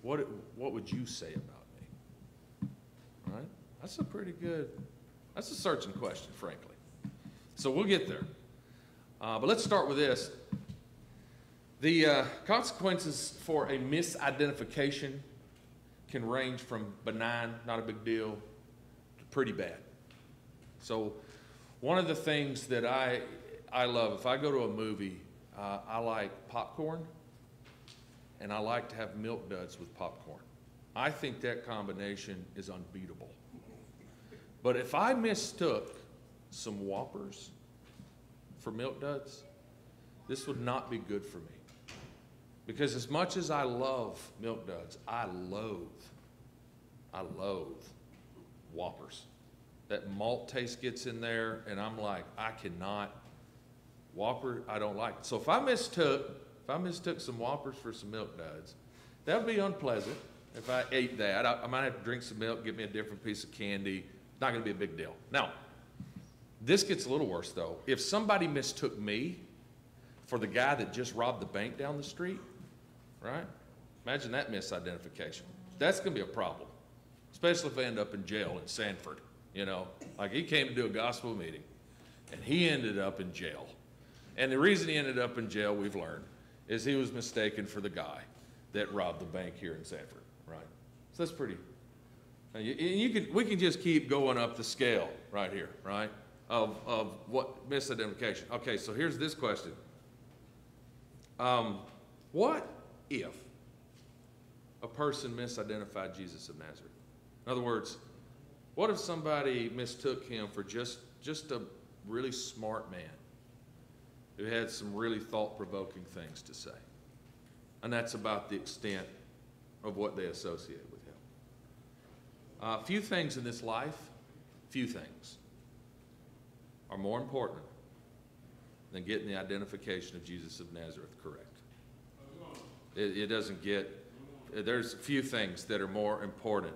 what would you say about me? All right? That's a searching question, frankly. So we'll get there. But let's start with this. The consequences for a misidentification can range from benign, not a big deal, to pretty bad. So one of the things that I love, if I go to a movie, I like popcorn, and I like to have milk duds with popcorn. I think that combination is unbeatable. But if I mistook some Whoppers for milk duds, this would not be good for me. Because as much as I love milk duds, I loathe Whoppers. That malt taste gets in there, and I'm like, I cannot. Whopper, I don't like it. So if I mistook some Whoppers for some milk duds, that would be unpleasant. If I ate that, I might have to drink some milk, give me a different piece of candy. Not going to be a big deal. Now, this gets a little worse, though. If somebody mistook me for the guy that just robbed the bank down the street, right? Imagine that misidentification. That's going to be a problem, especially if I end up in jail in Sanford. You know, like he came to do a gospel meeting, and he ended up in jail. And the reason he ended up in jail, we've learned, is he was mistaken for the guy that robbed the bank here in Sanford, right? So that's pretty. We can just keep going up the scale right here, right? Of what misidentification. Okay, so here's this question. What if a person misidentified Jesus of Nazareth? In other words, what if somebody mistook him for just a really smart man who had some really thought-provoking things to say? And that's about the extent of what they associate with him. Few things in this life, few things, are more important than getting the identification of Jesus of Nazareth correct. It doesn't get, there's few things that are more important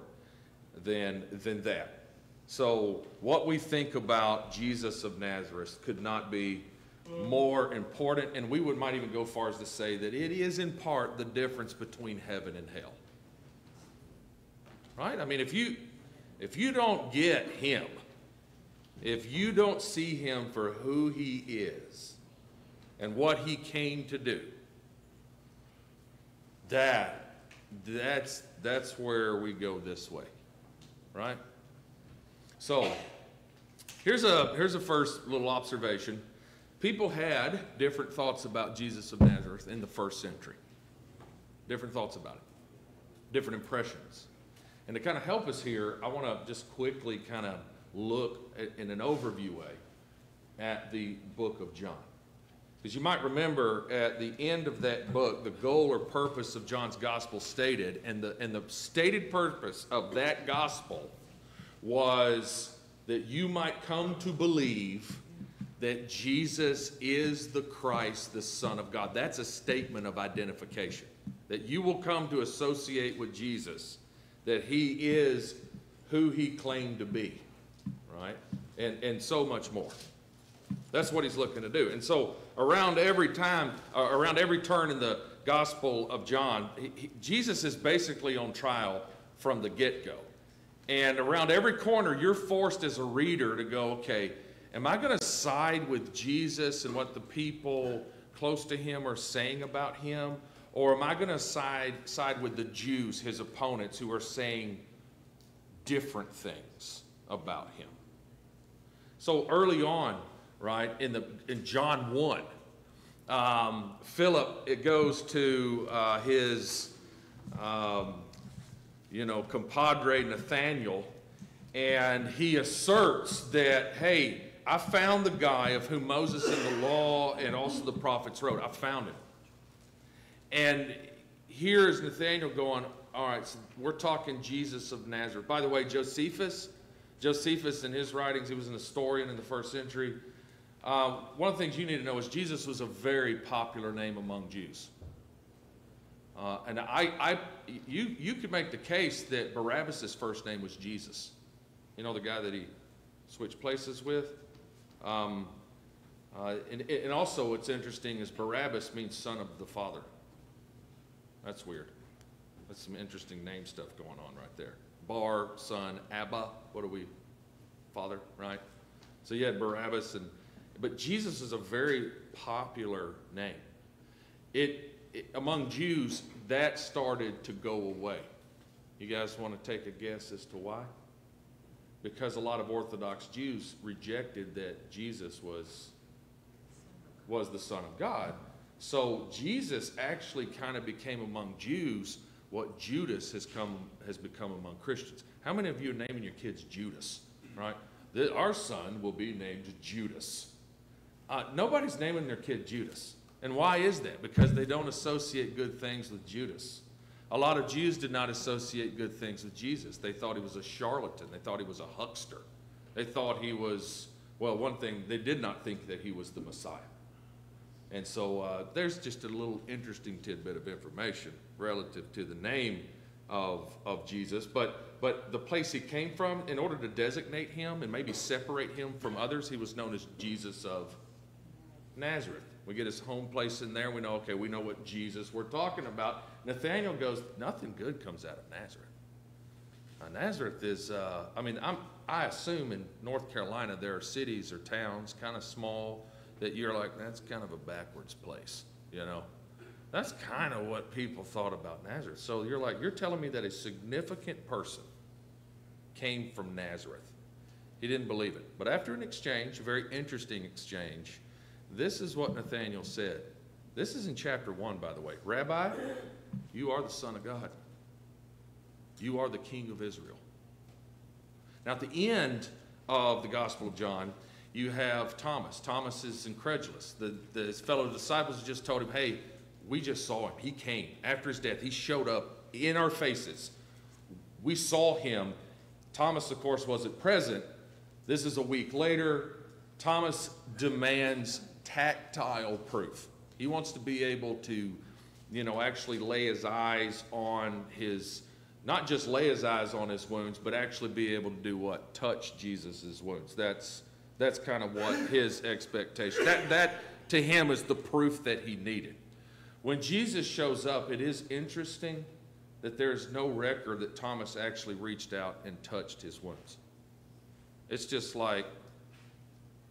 than that. So what we think about Jesus of Nazareth could not be more important, and we might even go far as to say that it is in part the difference between heaven and hell. Right? I mean, if you don't get him, if you don't see him for who he is and what he came to do, that's where we go this way, right? So here's a first little observation. People had different thoughts about Jesus of Nazareth in the first century. Different thoughts about it, different impressions. And to kind of help us here, I want to just quickly kind of look in an overview way at the book of John. Because you might remember at the end of that book, the goal or purpose of John's gospel stated, and the stated purpose of that gospel was that you might come to believe that Jesus is the Christ, the Son of God. That's a statement of identification. That you will come to associate with Jesus, that he is who he claimed to be, right? And so much more. That's what he's looking to do. And so around every turn in the Gospel of John, Jesus is basically on trial from the get-go. And around every corner, you're forced as a reader to go, okay, am I going to side with Jesus and what the people close to him are saying about him? Or am I going to side with the Jews, his opponents, who are saying different things about him? So early on, right, in John 1, Philip, it goes to his, compadre Nathaniel, and he asserts that, hey, I found the guy of whom Moses and the law and also the prophets wrote. I found him. And here's Nathaniel going, all right, so we're talking Jesus of Nazareth. By the way, Josephus in his writings, he was an historian in the first century. One of the things you need to know is Jesus was a very popular name among Jews. And you could make the case that Barabbas' first name was Jesus. You know, the guy that he switched places with? And also what's interesting is Barabbas means son of the father. That's weird. That's some interesting name stuff going on right there. Bar, son, Abba, what are we? Father, right? So you had Barabbas, but Jesus is a very popular name. Among Jews, that started to go away. You guys want to take a guess as to why? Because a lot of Orthodox Jews rejected that Jesus was the Son of God. So Jesus actually kind of became among Jews what Judas has become among Christians. How many of you are naming your kids Judas, right? Our son will be named Judas. Nobody's naming their kid Judas. And why is that? Because they don't associate good things with Judas. A lot of Jews did not associate good things with Jesus. They thought he was a charlatan. They thought he was a huckster. They thought he was, well, one thing, they did not think that he was the Messiah. And so there's just a little interesting tidbit of information relative to the name of Jesus. But the place he came from, in order to designate him and maybe separate him from others, he was known as Jesus of Nazareth. We get his home place in there. We know, okay, we know what Jesus we're talking about. Nathanael goes, nothing good comes out of Nazareth. Nazareth is, I assume in North Carolina there are cities or towns, kind of small, that you're like, that's kind of a backwards place, you know. That's kind of what people thought about Nazareth. So you're telling me that a significant person came from Nazareth. He didn't believe it. But after an exchange, a very interesting exchange, this is what Nathanael said. This is in chapter 1, by the way. Rabbi, you are the Son of God. You are the King of Israel. Now, at the end of the Gospel of John, you have Thomas. Thomas is incredulous. His fellow disciples just told him, hey, we just saw him. He came. After his death, he showed up in our faces. We saw him. Thomas, of course, wasn't present. This is a week later. Thomas demands tactile proof. He wants to be able to, actually lay his eyes on his, not just lay his eyes on his wounds, but actually be able to do what? Touch Jesus' wounds. That's kind of what his expectation. That to him is the proof that he needed. When Jesus shows up, it is interesting that there's no record that Thomas actually reached out and touched his wounds. It's just like,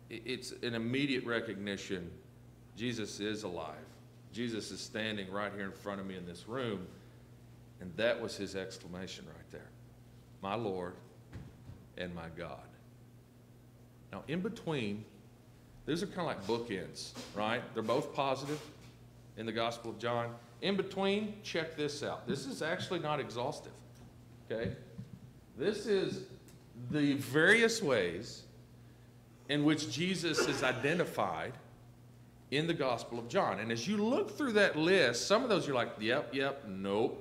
it's an immediate recognition. Jesus is alive. Jesus is standing right here in front of me in this room. And that was his exclamation right there. My Lord and my God. Now, in between, these are kind of like bookends, right? They're both positive in the Gospel of John. In between, check this out. This is actually not exhaustive, okay? This is the various ways in which Jesus is identified in the Gospel of John. And as you look through that list, some of those you're like, yep, nope.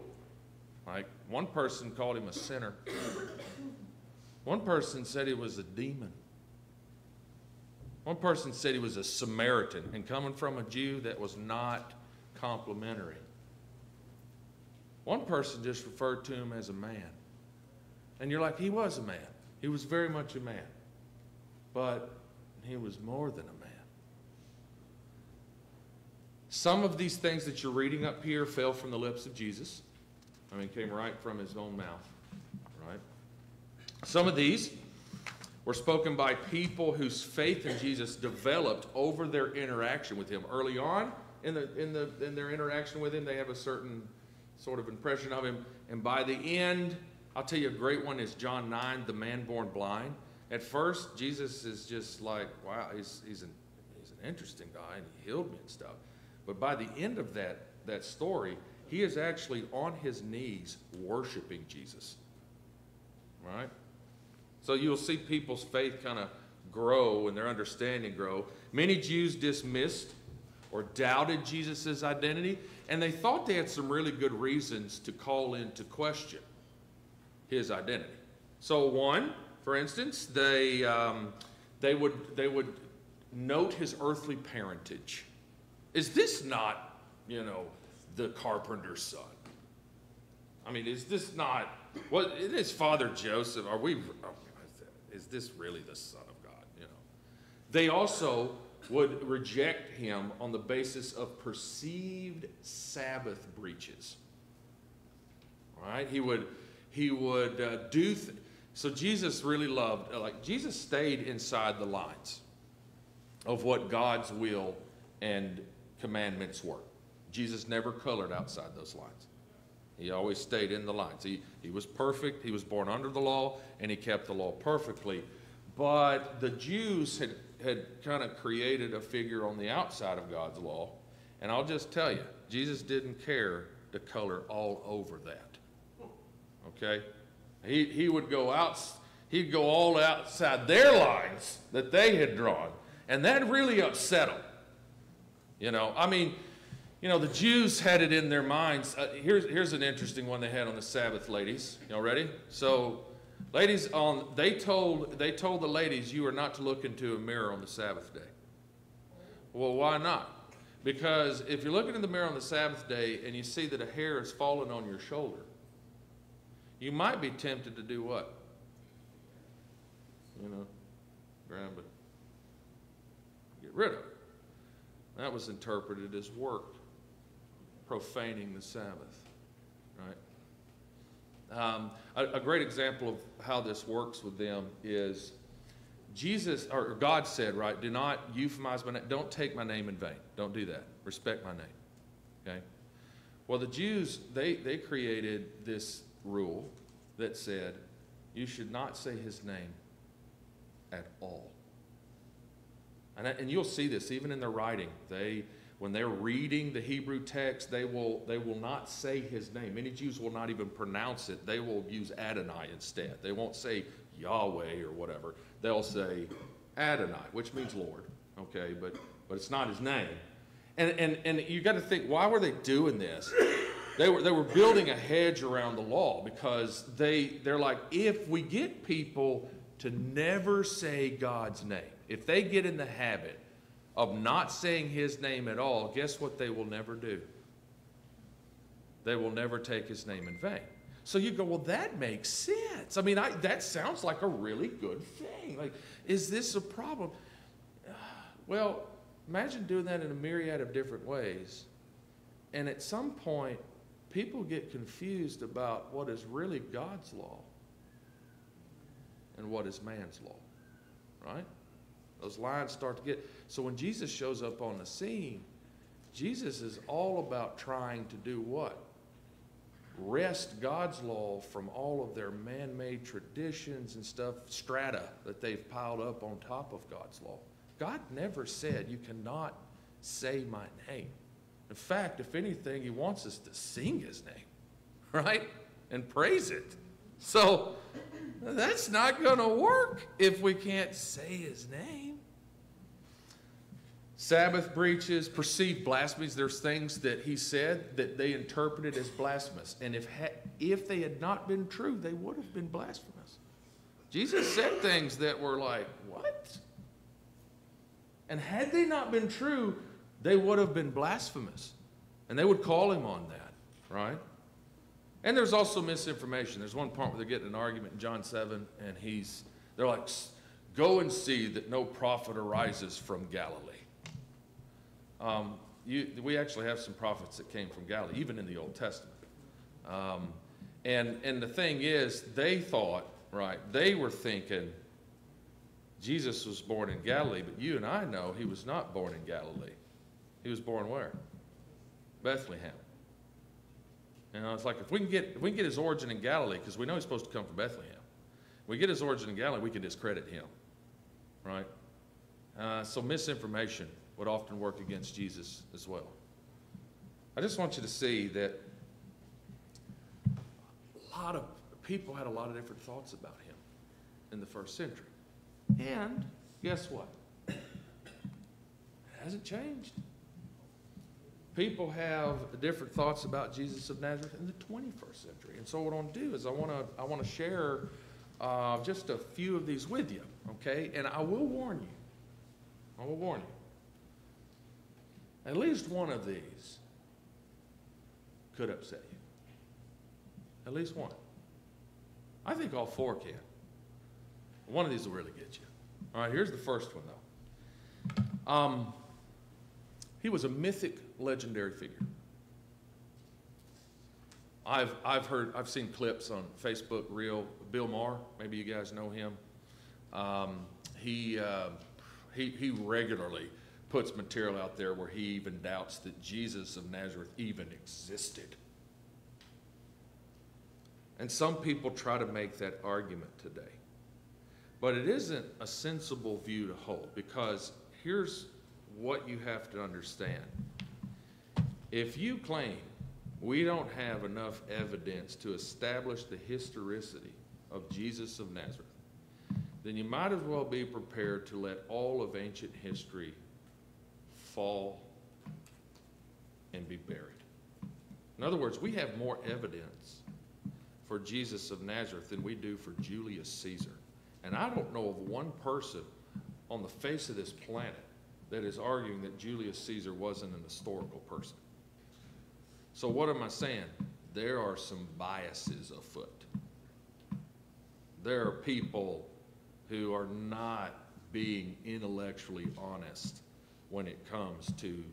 Like one person called him a sinner. One person said he was a demon. One person said he was a Samaritan, and coming from a Jew, that was not complimentary. One person just referred to him as a man. And you're like, he was a man. He was very much a man. But he was more than a man. Some of these things that you're reading up here fell from the lips of Jesus. Came right from his own mouth, right? Some of these were spoken by people whose faith in Jesus developed over their interaction with him. Early on in their interaction with him, they have a certain sort of impression of him. And by the end, I'll tell you a great one is John 9, the man born blind. At first, Jesus is just like, wow, he's an interesting guy, and he healed me and stuff. But by the end of that story, he is actually on his knees worshiping Jesus, right? So you'll see people's faith kind of grow and their understanding grow. Many Jews dismissed or doubted Jesus' identity, and they thought they had some really good reasons to call into question his identity. So one, for instance, they would note his earthly parentage. Is this not, the carpenter's son? Is this not, what, it is Father Joseph? Is this really the Son of God? They also would reject him on the basis of perceived Sabbath breaches. All right, he would so Jesus really loved, like Jesus stayed inside the lines of what God's will and commandments were. Jesus never colored outside those lines. He always stayed in the lines. He was perfect. He was born under the law, and he kept the law perfectly. But the Jews had kind of created a figure on the outside of God's law. And I'll just tell you, Jesus didn't care to color all over that. Okay? He would go out, he'd go all outside their lines that they had drawn. And that really upset them. You know, I mean, you know, the Jews had it in their minds. Here's an interesting one they had on the Sabbath, ladies. Y'all ready? So, ladies, they told the ladies you are not to look into a mirror on the Sabbath day. Well, why not? Because if you're looking in the mirror on the Sabbath day and you see that a hair is falling on your shoulder, you might be tempted to do what? You know, grab it, get rid of it. That was interpreted as work, profaning the Sabbath, right? A great example of how this works with them is Jesus, or God said, right, do not euphemize my name. Don't take my name in vain. Don't do that. Respect my name, okay? Well, the Jews, they created this rule that said you should not say his name at all. And you'll see this even in their writing. When they're reading the Hebrew text, they will not say his name. Many Jews will not even pronounce it. They will use Adonai instead. They won't say Yahweh or whatever. They'll say Adonai, which means Lord. Okay, but it's not his name. And you got to think, why were they doing this? They were building a hedge around the law because they're like, if we get people to never say God's name, if they get in the habit of not saying his name at all, guess what they will never do? They will never take his name in vain. So you go, well, that makes sense. I mean, that sounds like a really good thing. Like, is this a problem? Well, imagine doing that in a myriad of different ways. And at some point, people get confused about what is really God's law and what is man's law, right? Those lines start to get, so when Jesus shows up on the scene, Jesus is all about trying to do what? Wrest God's law from all of their man-made traditions and stuff, strata that they've piled up on top of God's law. God never said you cannot say my name. In fact, if anything, he wants us to sing his name, right? And praise it. So that's not going to work if we can't say his name. Sabbath breaches, perceived blasphemies. There's things that he said that they interpreted as blasphemous. And if they had not been true, they would have been blasphemous. Jesus said things that were like, what? And had they not been true, they would have been blasphemous. And they would call him on that, right? And there's also misinformation. There's one part where they're getting an argument in John 7, and they're like, go and see that no prophet arises from Galilee. We actually have some prophets that came from Galilee, even in the Old Testament. And the thing is, they thought, right, they were thinking Jesus was born in Galilee, but you and I know he was not born in Galilee. He was born where? Bethlehem. You know, it's like if we can get his origin in Galilee, because we know he's supposed to come from Bethlehem. If we get his origin in Galilee, we can discredit him, right? So misinformation would often work against Jesus as well. I just want you to see that a lot of people had a lot of different thoughts about him in the first century. And guess what? It hasn't changed. People have different thoughts about Jesus of Nazareth in the 21st century. And so what I want to do is I want to share just a few of these with you, okay? And I will warn you. I will warn you. At least one of these could upset you. At least one. I think all four can. One of these will really get you. All right, here's the first one, though. He was a mythic, legendary figure. I've seen clips on Facebook reel. Bill Maher, maybe you guys know him. He regularly puts material out there where he even doubts that Jesus of Nazareth even existed. And some people try to make that argument today. But it isn't a sensible view to hold, because here's what you have to understand. If you claim we don't have enough evidence to establish the historicity of Jesus of Nazareth, then you might as well be prepared to let all of ancient history fall and be buried. In other words, we have more evidence for Jesus of Nazareth than we do for Julius Caesar. And I don't know of one person on the face of this planet that is arguing that Julius Caesar wasn't an historical person. So what am I saying? There are some biases afoot. There are people who are not being intellectually honest when it comes to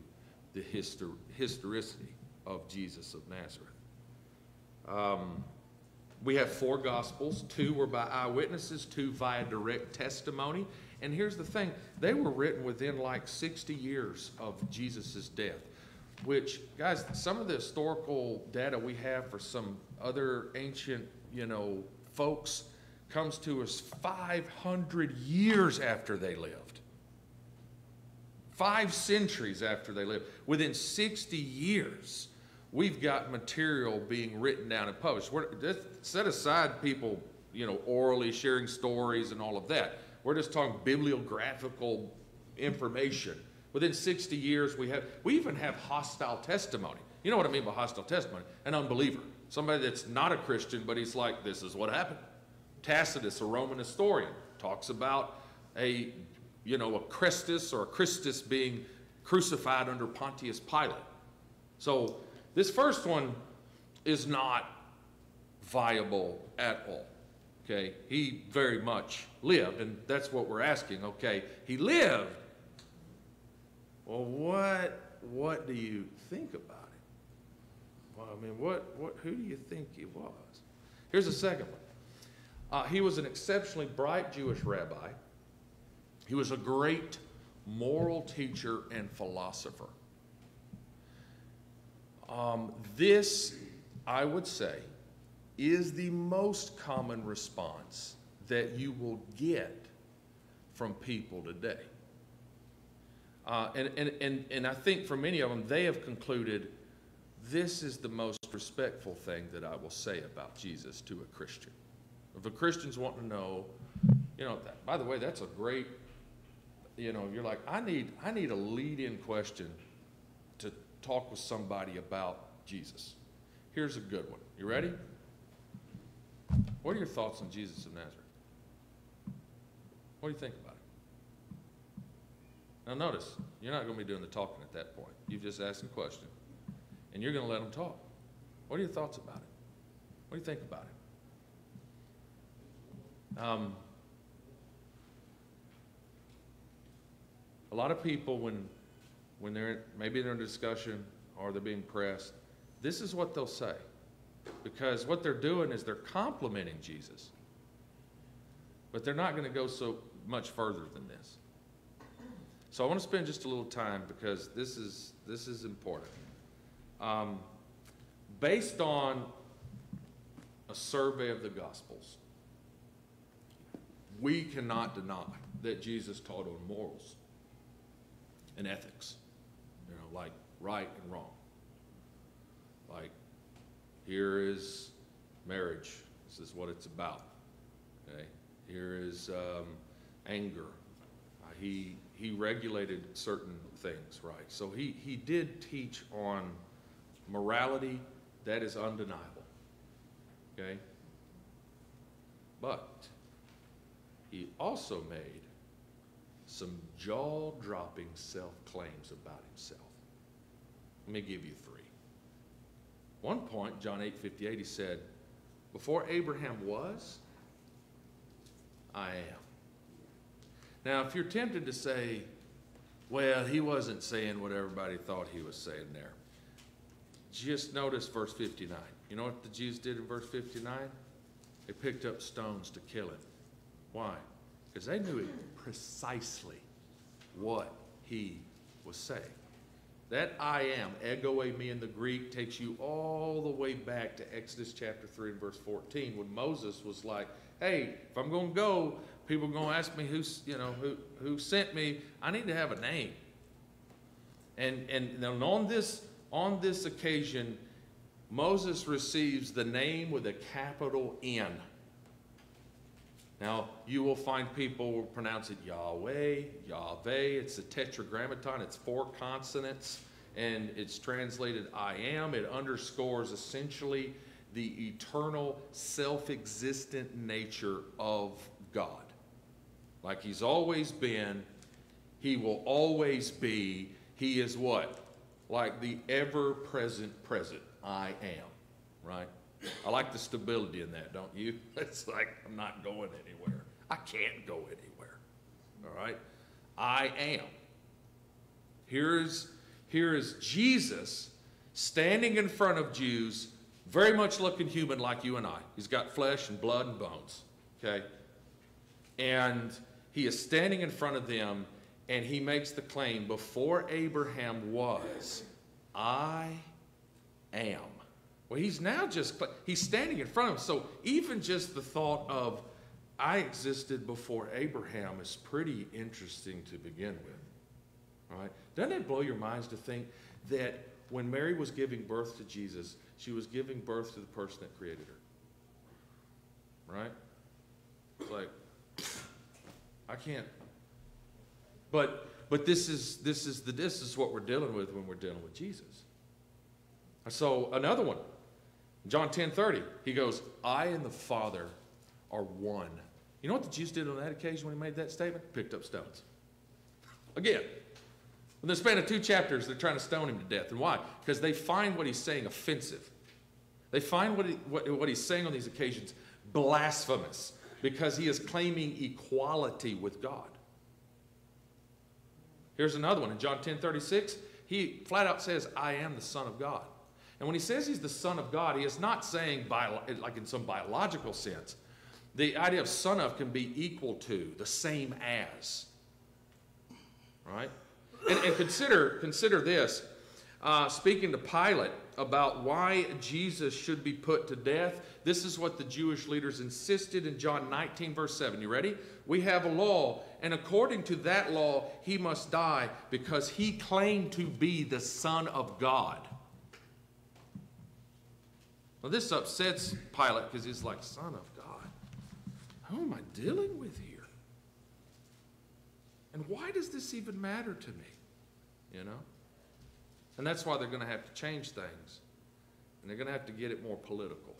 the historicity of Jesus of Nazareth. We have 4 Gospels. 2 were by eyewitnesses, 2 via direct testimony. And here's the thing, they were written within like 60 years of Jesus' death, which, guys, some of the historical data we have for some other ancient, folks comes to us 500 years after they lived. 5 centuries after they lived. Within 60 years, we've got material being written down and published. Set aside people, orally sharing stories and all of that. We're just talking bibliographical information. Within 60 years, we even have hostile testimony. You know what I mean by hostile testimony? An unbeliever. Somebody that's not a Christian, but he's like, this is what happened. Tacitus, a Roman historian, talks about a Christus or a Christus being crucified under Pontius Pilate. So this first one is not viable at all. Okay, he very much lived, and that's what we're asking. Okay, he lived. Well, what do you think about it? Well, I mean, who do you think he was? Here's the second one. He was an exceptionally bright Jewish rabbi. He was a great moral teacher and philosopher. This, I would say, is the most common response that you will get from people today. And I think for many of them, they have concluded this is the most respectful thing that I will say about Jesus to a Christian. If a Christian's wanting to know, by the way, that's a great, you're like, I need a lead-in question to talk with somebody about Jesus. Here's a good one. You ready? What are your thoughts on Jesus of Nazareth? What do you think about it? Now notice, you're not going to be doing the talking at that point. You've just asked a question, and you're going to let them talk. What are your thoughts about it? What do you think about it? A lot of people, when they're maybe they're in a discussion or they're being pressed, this is what they'll say, because what they're doing is they're complimenting Jesus, but they're not going to go so much further than this. So I want to spend just a little time, because this is important. Based on a survey of the Gospels, we cannot deny that Jesus taught on morals and ethics, like right and wrong. Like, here is marriage. This is what it's about. Okay? Here is anger. He regulated certain things, right? So he did teach on morality. That is undeniable. Okay? But he also made some jaw-dropping self-claims about himself. Let me give you 3. One point, John 8:58, he said, before Abraham was, I am. Now, if you're tempted to say, well, he wasn't saying what everybody thought he was saying there, just notice verse 59. You know what the Jews did in verse 59? They picked up stones to kill him. Why? Because they knew precisely what he was saying. That I am, ego eimi in the Greek, takes you all the way back to Exodus chapter 3 and verse 14, when Moses was like, hey, if I'm going to go, people are going to ask me who sent me. I need to have a name. And on this occasion, Moses receives the name with a capital N. Now, you will find people will pronounce it Yahweh, Yahweh. It's a tetragrammaton. It's 4 consonants, and it's translated I am. It underscores essentially the eternal, self-existent nature of God. Like he's always been, he will always be. He is what? Like the ever-present present. I am, right? I like the stability in that, don't you? It's like I'm not going anywhere. I can't go anywhere. All right? I am. Here is Jesus standing in front of Jews, very much looking human like you and I. He's got flesh and blood and bones. Okay? And he is standing in front of them, and he makes the claim, before Abraham was, I am. Well, he's now he's standing in front of him. So even just the thought of, I existed before Abraham is pretty interesting to begin with. All right? Doesn't it blow your minds to think that when Mary was giving birth to Jesus, she was giving birth to the person that created her? Right? It's like, I can't. But this is what we're dealing with when we're dealing with Jesus. So another one. John 10:30, he goes, I and the Father are one. You know what the Jews did on that occasion when he made that statement? Picked up stones. Again, in the span of 2 chapters, they're trying to stone him to death. And why? Because they find what he's saying offensive. They find what he's saying on these occasions blasphemous, because he is claiming equality with God. Here's another one. In John 10:36, he flat out says, I am the Son of God. And when he says he's the Son of God, he is not saying like in some biological sense. The idea of son of can be equal to, the same as. Right? And consider this. Speaking to Pilate about why Jesus should be put to death, this is what the Jewish leaders insisted in John 19, verse 7. You ready? We have a law, and according to that law, he must die because he claimed to be the Son of God. Well, this upsets Pilate because he's like, Son of God. Who am I dealing with here? And why does this even matter to me? You know? And that's why they're going to have to change things. And they're going to have to get it more political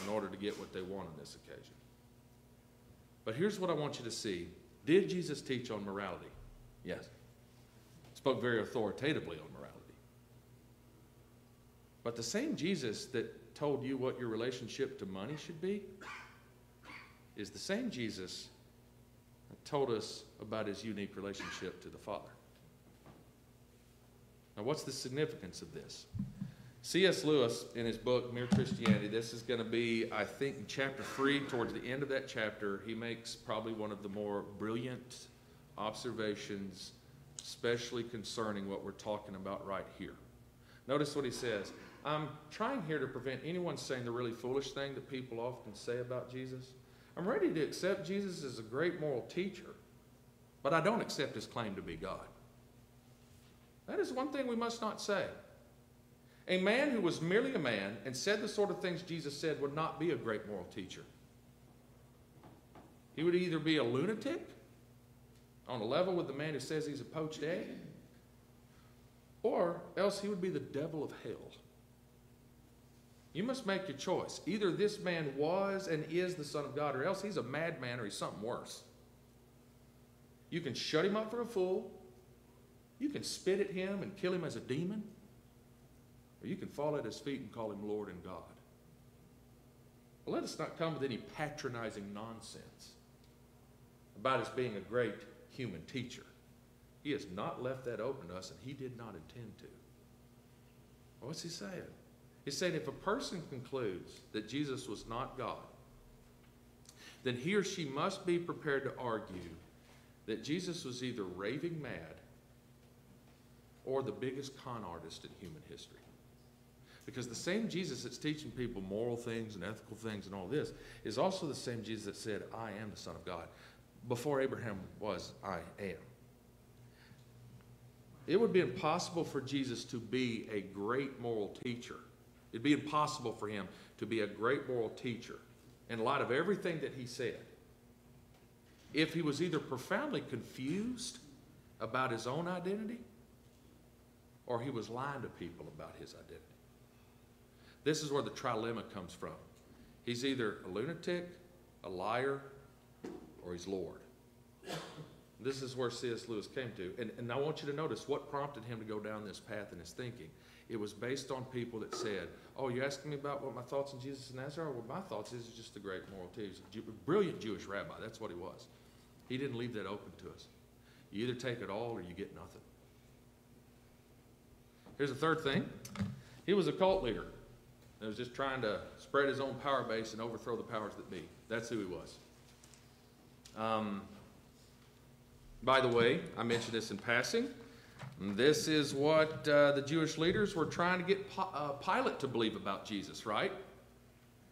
in order to get what they want on this occasion. But here's what I want you to see. Did Jesus teach on morality? Yes. Spoke very authoritatively on morality. But the same Jesus that told you what your relationship to money should be is the same Jesus that told us about his unique relationship to the Father. Now, what's the significance of this? C.S. Lewis, in his book, Mere Christianity, this is going to be, I think, in chapter 3, towards the end of that chapter, he makes probably one of the more brilliant observations, especially concerning what we're talking about right here. Notice what he says. I'm trying here to prevent anyone saying the really foolish thing that people often say about Jesus. I'm ready to accept Jesus as a great moral teacher, but I don't accept his claim to be God. That is one thing we must not say. A man who was merely a man and said the sort of things Jesus said would not be a great moral teacher. He would either be a lunatic on a level with the man who says he's a poached egg, or else he would be the devil of hell. You must make your choice. Either this man was and is the Son of God, or else he's a madman or he's something worse. You can shut him up for a fool. You can spit at him and kill him as a demon. Or you can fall at his feet and call him Lord and God. Well, let us not come with any patronizing nonsense about his being a great human teacher. He has not left that open to us, and he did not intend to. What's he saying? He's saying if a person concludes that Jesus was not God, then he or she must be prepared to argue that Jesus was either raving mad or the biggest con artist in human history. Because the same Jesus that's teaching people moral things and ethical things and all this is also the same Jesus that said, I am the Son of God. Before Abraham was, I am. It would be impossible for Jesus to be a great moral teacher. It'd be impossible for him to be a great moral teacher in light of everything that he said if he was either profoundly confused about his own identity or he was lying to people about his identity. This is where the trilemma comes from. He's either a lunatic, a liar, or he's Lord. This is where C.S. Lewis came to. And I want you to notice what prompted him to go down this path in his thinking. It was based on people that said, oh, you're asking me about what my thoughts on Jesus of Nazareth? Well, my thoughts is he's just a great moral teacher. Brilliant Jewish rabbi. That's what he was. He didn't leave that open to us. You either take it all or you get nothing. Here's the third thing. He was a cult leader. He was just trying to spread his own power base and overthrow the powers that be. That's who he was. By the way, I mentioned this in passing. This is what the Jewish leaders were trying to get Pilate to believe about Jesus, right?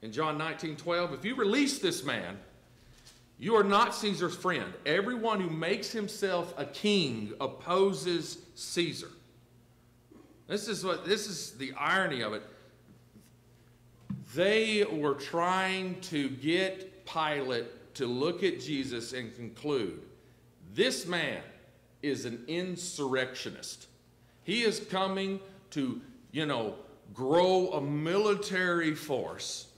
In John 19:12, if you release this man, you are not Caesar's friend. Everyone who makes himself a king opposes Caesar. This is the irony of it. They were trying to get Pilate to look at Jesus and conclude, this man is an insurrectionist. He is coming to, grow a military force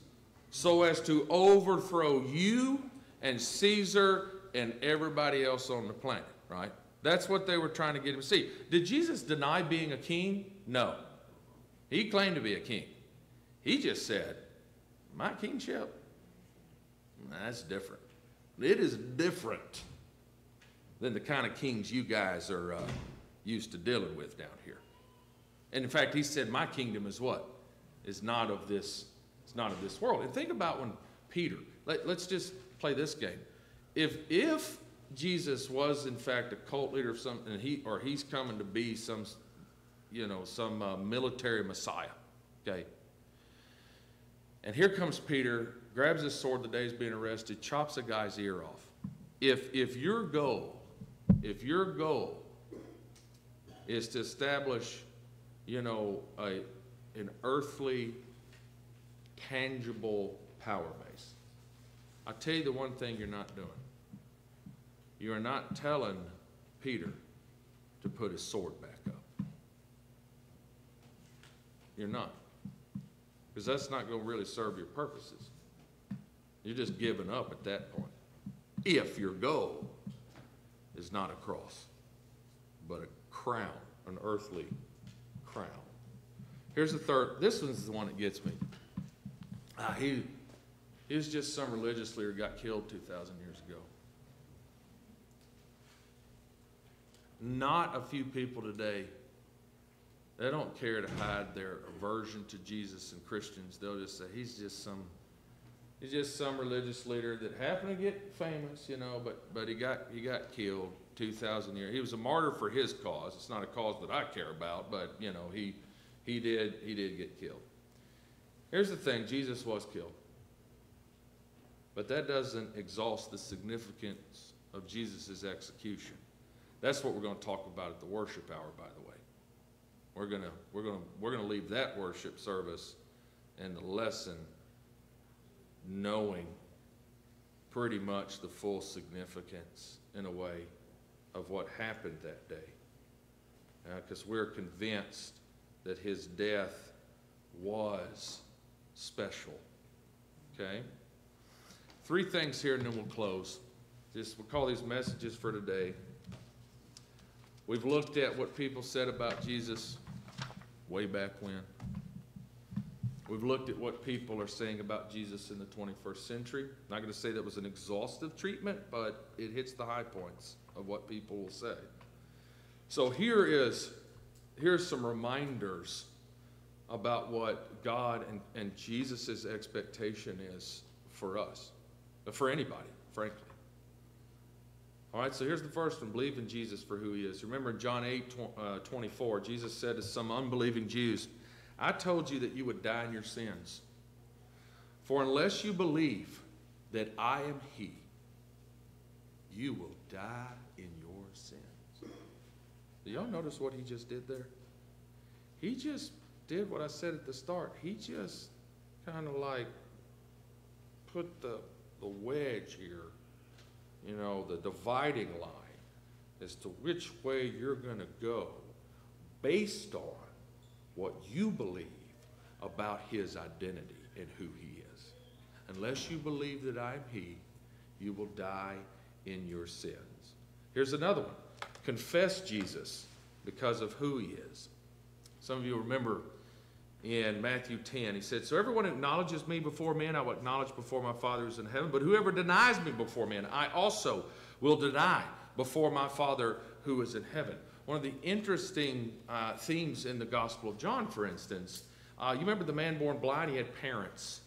so as to overthrow you and Caesar and everybody else on the planet, right? That's what they were trying to get him to see. Did Jesus deny being a king? No. He claimed to be a king. He just said, my kingship, that's different. It is different than the kind of kings you guys are used to dealing with down here. And in fact, he said, my kingdom is what? Is not of this, it's not of this world. And think about when Peter, let's just play this game. If Jesus was in fact a cult leader of some, and he's coming to be some military messiah, okay? And here comes Peter, grabs his sword the day he's being arrested, chops a guy's ear off. If your goal is to establish, an earthly, tangible power base, I'll tell you the one thing you're not doing. You are not telling Peter to put his sword back up. You're not. Because that's not going to really serve your purposes. You're just giving up at that point. If your goal is not a cross, but a crown, an earthly crown. Here's the third. This one's the one that gets me. He was just some religious leader got killed 2,000 years ago. Not a few people today, they don't care to hide their aversion to Jesus and Christians. They'll just say, he's just some religious leader that happened to get famous, but he got killed 2,000 years. He was a martyr for his cause. It's not a cause that I care about, but he did get killed. Here's the thing, Jesus was killed. But that doesn't exhaust the significance of Jesus' execution. That's what we're going to talk about at the worship hour, by the way. We're gonna leave that worship service and the lesson knowing pretty much the full significance, in a way, of what happened that day. Because we're convinced that his death was special. Okay? 3 things here and then we'll close. We'll call these messages for today. We've looked at what people said about Jesus way back when. We've looked at what people are saying about Jesus in the 21st century. I'm not going to say that was an exhaustive treatment, but it hits the high points of what people will say. So here's some reminders about what God and Jesus' expectation is for us, for anybody, frankly. All right, so here's the first one. Believe in Jesus for who he is. Remember in John 8:24, Jesus said to some unbelieving Jews, I told you that you would die in your sins. For unless you believe that I am he, you will die in your sins. Do y'all notice what he just did there? He just did what I said at the start. He just kind of like put the wedge here, you know, the dividing line as to which way you're going to go based on what you believe about his identity and who he is. Unless you believe that I am he, you will die in your sins. Here's another one. Confess Jesus because of who he is. Some of you remember in Matthew 10, he said, so everyone who acknowledges me before men, I will acknowledge before my Father who is in heaven. But whoever denies me before men, I also will deny before my Father who is in heaven. One of the interesting themes in the Gospel of John, for instance, you remember the man born blind? He had parents.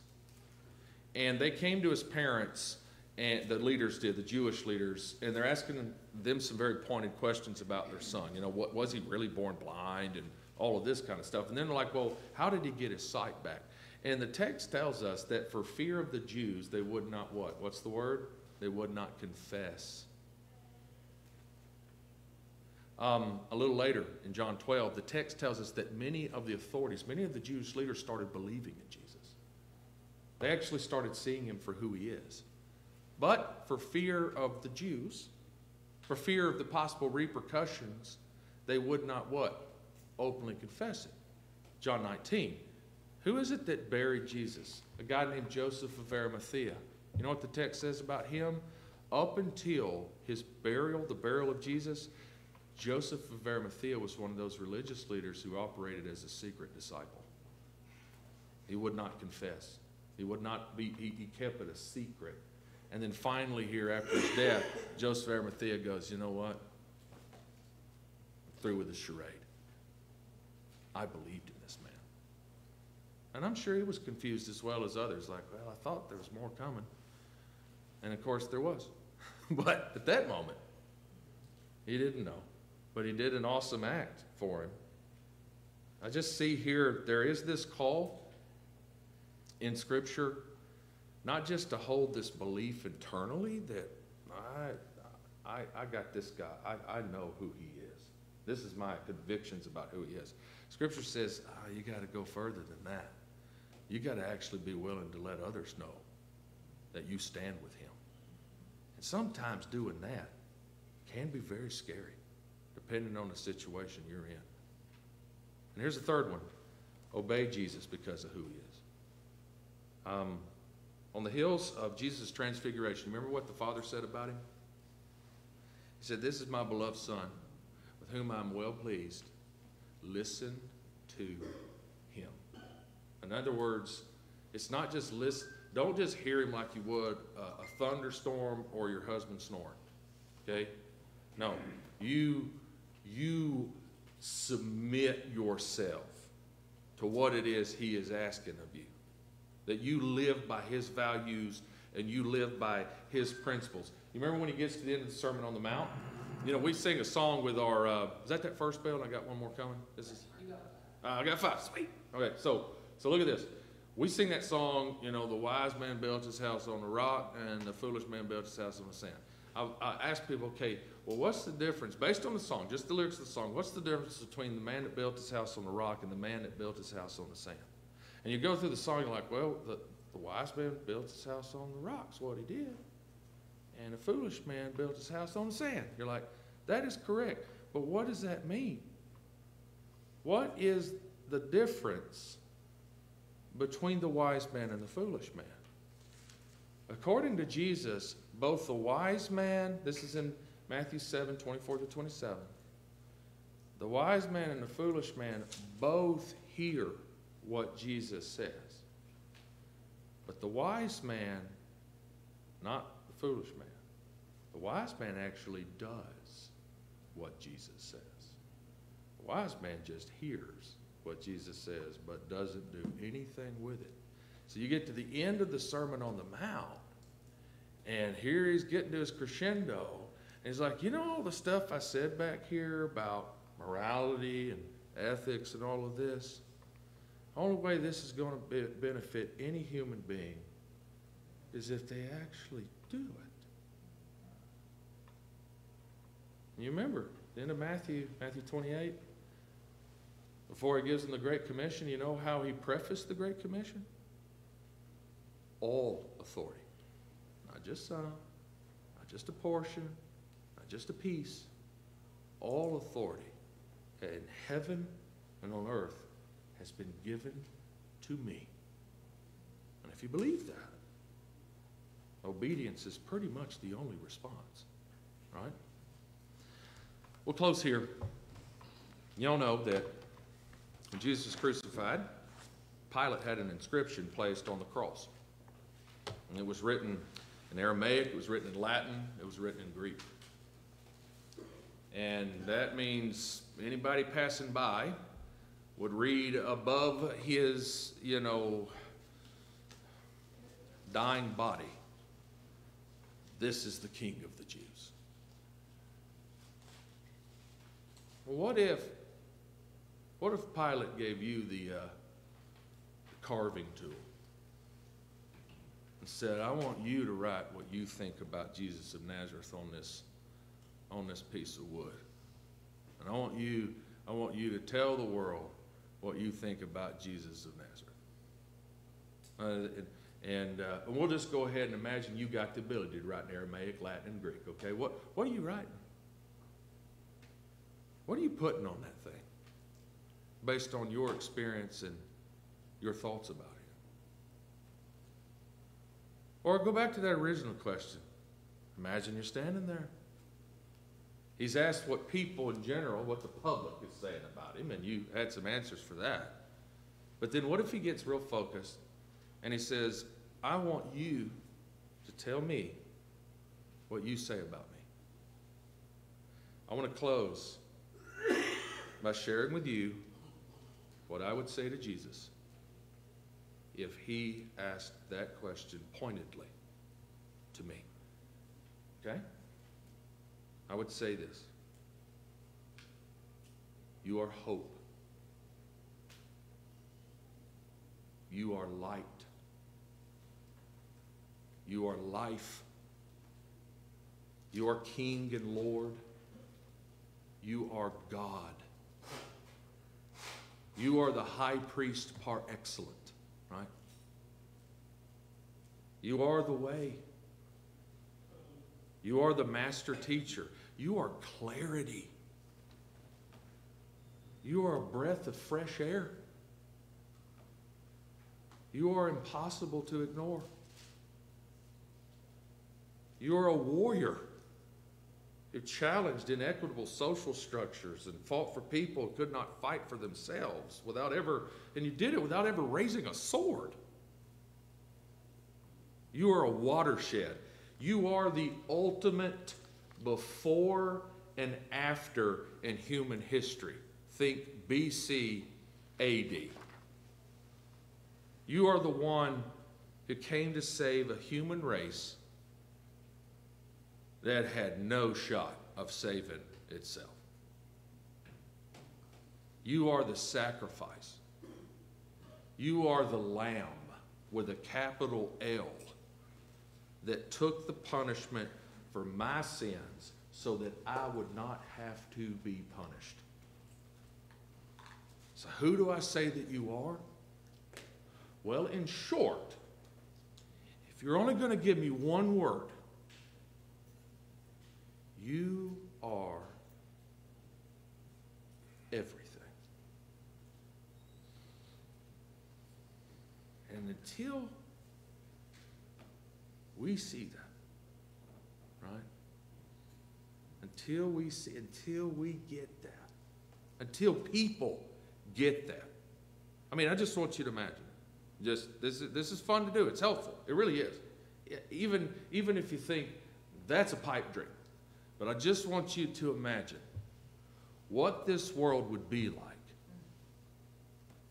And they came to his parents, and the leaders did, the Jewish leaders, and they're asking them some very pointed questions about their son. You know, what was he really born blind and all of this kind of stuff. And then they're like, well, how did he get his sight back? And the text tells us that for fear of the Jews, they would not what? What's the word? They would not confess. A little later in John 12, the text tells us that many of the authorities, many of the Jewish leaders started believing in Jesus. They actually started seeing him for who he is. But for fear of the Jews, for fear of the possible repercussions, they would not what? Openly confess it. John 19. Who is it that buried Jesus? A guy named Joseph of Arimathea. You know what the text says about him? Up until his burial, the burial of Jesus, Joseph of Arimathea was one of those religious leaders who operated as a secret disciple. He would not confess. He would not be, he kept it a secret. And then finally here after his death, Joseph of Arimathea goes, you know what? I'm through with the charade. I believed in this man. And I'm sure he was confused as well as others, like, well, I thought there was more coming. And of course there was. But at that moment, he didn't know. But he did an awesome act for him. I just see here, there is this call in Scripture, not just to hold this belief internally that I got this guy, I know who he is. This is my convictions about who he is. Scripture says, you got to go further than that. You got to actually be willing to let others know that you stand with him. And sometimes doing that can be very scary, depending on the situation you're in. And here's the third one. Obey Jesus because of who he is. On the hills of Jesus' transfiguration, remember what the Father said about him? He said, this is my beloved Son, with whom I am well pleased. Listen to him. In other words, it's not just listen. Don't just hear him like you would a thunderstorm or your husband snoring. Okay? No. You submit yourself to what it is he is asking of you. That you live by his values and you live by his principles. You remember when he gets to the end of the Sermon on the Mount? You know, we sing a song with our, is that first bell? And I got one more coming? This is, I got 5, sweet. Okay, so look at this. We sing that song, you know, the wise man built his house on the rock and the foolish man built his house on the sand. I ask people, okay, well, what's the difference, based on the song, just the lyrics of the song, what's the difference between the man that built his house on the rock and the man that built his house on the sand? And you go through the song, you're like, well, the wise man built his house on the rocks, what he did. And the foolish man built his house on the sand. You're like, that is correct. But what does that mean? What is the difference between the wise man and the foolish man? According to Jesus, both the wise man, this is in Matthew 7, 24 to 27, the wise man and the foolish man both hear what Jesus says. But the wise man, not the foolish man, the wise man actually does what Jesus says. The wise man just hears what Jesus says, but doesn't do anything with it. So you get to the end of the Sermon on the Mount, and here he's getting to his crescendo, and he's like, you know all the stuff I said back here about morality and ethics and all of this? The only way this is going to benefit any human being is if they actually do it. You remember, the end of Matthew 28, before he gives them the Great Commission, you know how he prefaced the Great Commission? All authority. Not just some, not just a portion, not just a piece. All authority in heaven and on earth has been given to me. And if you believe that, obedience is pretty much the only response, right? We'll close here. You all know that when Jesus was crucified, Pilate had an inscription placed on the cross. And it was written in Aramaic, it was written in Latin, it was written in Greek. And that means anybody passing by would read above his, dying body, "This is the King of the Jews." Well, what if Pilate gave you the carving tool and said, I want you to write what you think about Jesus of Nazareth on this piece of wood. And I want you to tell the world what you think about Jesus of Nazareth. And we'll just go ahead and imagine you got the ability to write in Aramaic, Latin, and Greek, okay? What are you writing? What are you putting on that thing based on your experience and your thoughts about it? Or go back to that original question. Imagine you're standing there. He's asked what people in general, what the public is saying about him, and you had some answers for that. But then what if he gets real focused and he says, I want you to tell me what you say about me. I want to close by sharing with you what I would say to Jesus if he asked that question pointedly to me. Okay? I would say this. You are hope. You are light. You are life. You are King and Lord. You are God. You are the high priest par excellence, right? You are the way. You are the master teacher. You are clarity. You are a breath of fresh air. You are impossible to ignore. You are a warrior who challenged inequitable social structures and fought for people who could not fight for themselves and you did it without ever raising a sword. You are a watershed. You are the ultimate before and after in human history. Think BC AD. You are the one who came to save a human race that had no shot of saving itself. You are the sacrifice. You are the Lamb with a capital L that took the punishment for my sins so that I would not have to be punished. So who do I say that you are? Well, in short, if you're only going to give me one word, you are everything. And until we see that, right? Until we get that, until people get that. I mean, I just want you to imagine. This is fun to do. It's helpful. It really is. Even if you think that's a pipe dream. But I just want you to imagine what this world would be like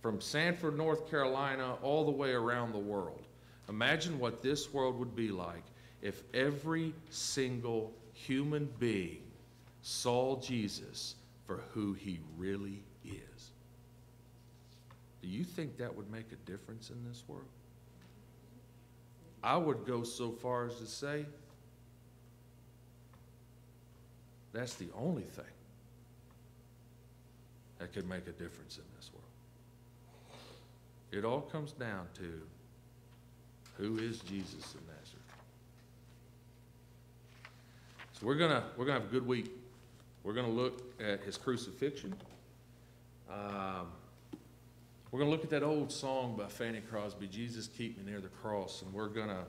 from Sanford, North Carolina, all the way around the world. Imagine what this world would be like if every single human being saw Jesus for who he really is. Do you think that would make a difference in this world? I would go so far as to say that's the only thing that could make a difference in this world. It all comes down to who is Jesus of Nazareth. So we're gonna have a good week. We're gonna look at his crucifixion. We're gonna look at that old song by Fanny Crosby, "Jesus Keep Me Near the Cross," and we're gonna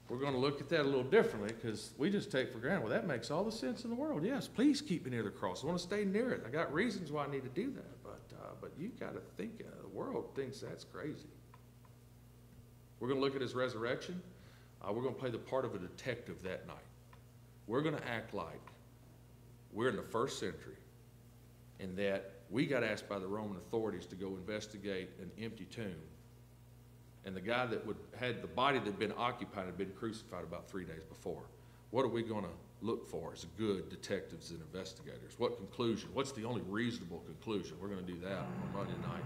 look at that a little differently, because we just take for granted, well, that makes all the sense in the world. Yes, please keep me near the cross. I want to stay near it. I got reasons why I need to do that, but you got to think, the world thinks that's crazy. We're going to look at his resurrection. We're going to play the part of a detective that night. We're going to act like we're in the first century and that we got asked by the Roman authorities to go investigate an empty tomb. And the guy that had the body that had been occupied had been crucified about 3 days before. What are we going to look for as good detectives and investigators? What conclusion? What's the only reasonable conclusion? We're going to do that on Monday night.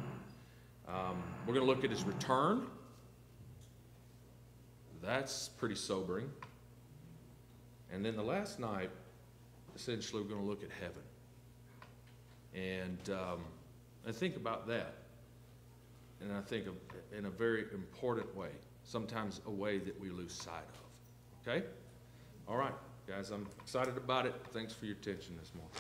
We're going to look at his return. That's pretty sobering. And then the last night, essentially, we're going to look at heaven. And think about that. And I think in a very important way, sometimes a way that we lose sight of. Okay? All right, guys, I'm excited about it. Thanks for your attention this morning.